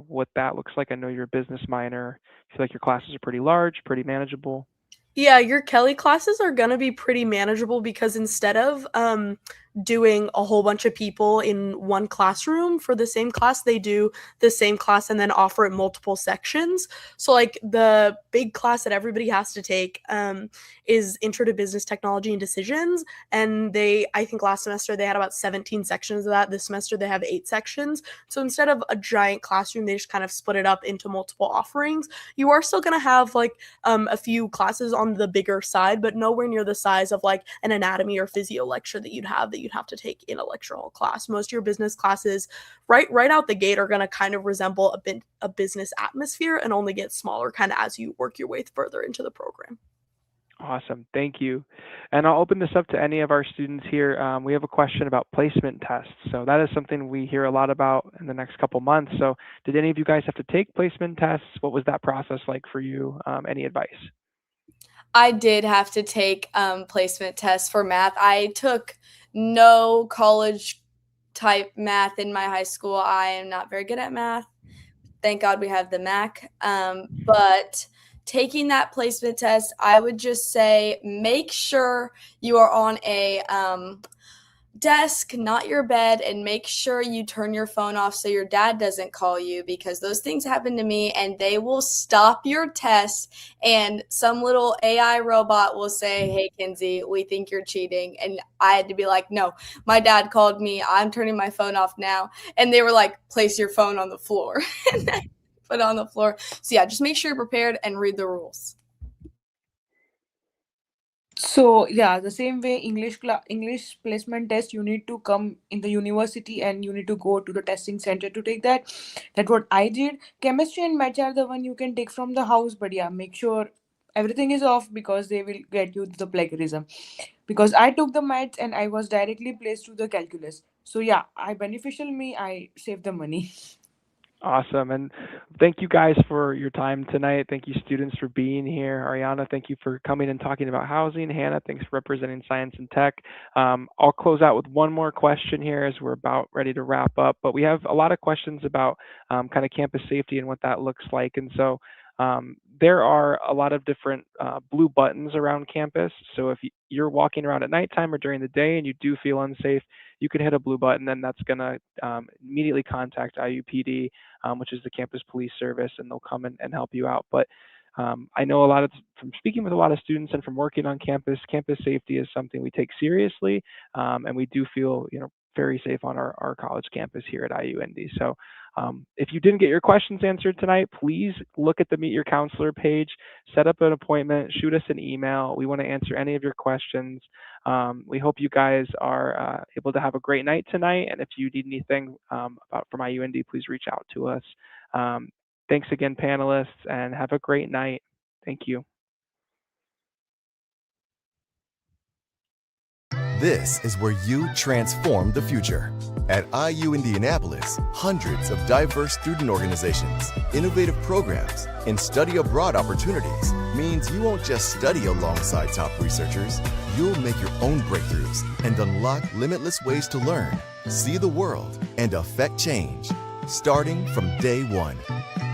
what that looks like? I know you're a business minor. I feel like your classes are pretty large, pretty manageable. Yeah, your Kelly classes are gonna be pretty manageable because instead of doing a whole bunch of people in one classroom for the same class, they do the same class and then offer it multiple sections. So like the big class that everybody has to take is Intro to Business Technology and Decisions, and I think last semester they had about 17 sections of that. This semester they have 8 sections. So instead of a giant classroom, they just kind of split it up into multiple offerings. You are still gonna have like a few classes on the bigger side, but nowhere near the size of like an anatomy or physio lecture that you'd have to take in a lecture hall class. Most of your business classes, right out the gate, are going to kind of resemble a business atmosphere and only get smaller kind of as you work your way further into the program. Awesome. Thank you. And I'll open this up to any of our students here. We have a question about placement tests. So that is something we hear a lot about in the next couple months. So did any of you guys have to take placement tests? What was that process like for you? Any advice? I did have to take placement tests for math. I took no college type math in my high school. I am not very good at math. Thank God we have the Mac. But taking that placement test, I would just say make sure you are on a desk, not your bed, and make sure you turn your phone off so your dad doesn't call you, because those things happen to me and they will stop your test and some little AI robot will say, "Hey Kinsey, we think you're cheating." And I had to be like, "No, my dad called me. I'm turning my phone off now." And they were like, "Place your phone on the floor." And I put it on the floor. So yeah, just make sure you're prepared and read the rules. So yeah, the same way English placement test, you need to come in the university and you need to go to the testing center to take that. That's what I did. Chemistry and maths are the one you can take from the house, but yeah, make sure everything is off because they will get you the plagiarism. Because I took the maths and I was directly placed to the calculus. So yeah, I beneficial me, I save the money. Awesome. And thank you guys for your time tonight. Thank you, students, for being here. Ariana, thank you for coming and talking about housing. Hannah, thanks for representing science and tech. I'll close out with one more question here as we're about ready to wrap up. But we have a lot of questions about kind of campus safety and what that looks like. And so there are a lot of different blue buttons around campus. So if you're walking around at nighttime or during the day and you do feel unsafe, you can hit a blue button, and that's going to immediately contact IUPD, which is the campus police service, and they'll come and help you out. But I know from speaking with a lot of students and from working on campus safety is something we take seriously, and we do feel, very safe on our college campus here at IUND. So if you didn't get your questions answered tonight, please look at the Meet Your Counselor page, set up an appointment, shoot us an email. We want to answer any of your questions. We hope you guys are able to have a great night tonight. And if you need anything from IUND, please reach out to us. Thanks again, panelists, and have a great night. Thank you. This is where you transform the future. At IU Indianapolis, hundreds of diverse student organizations, innovative programs, and study abroad opportunities means you won't just study alongside top researchers, you'll make your own breakthroughs and unlock limitless ways to learn, see the world, and affect change, starting from day one.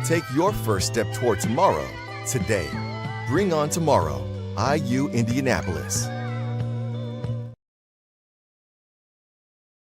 Take your first step toward tomorrow today. Bring on tomorrow, IU Indianapolis.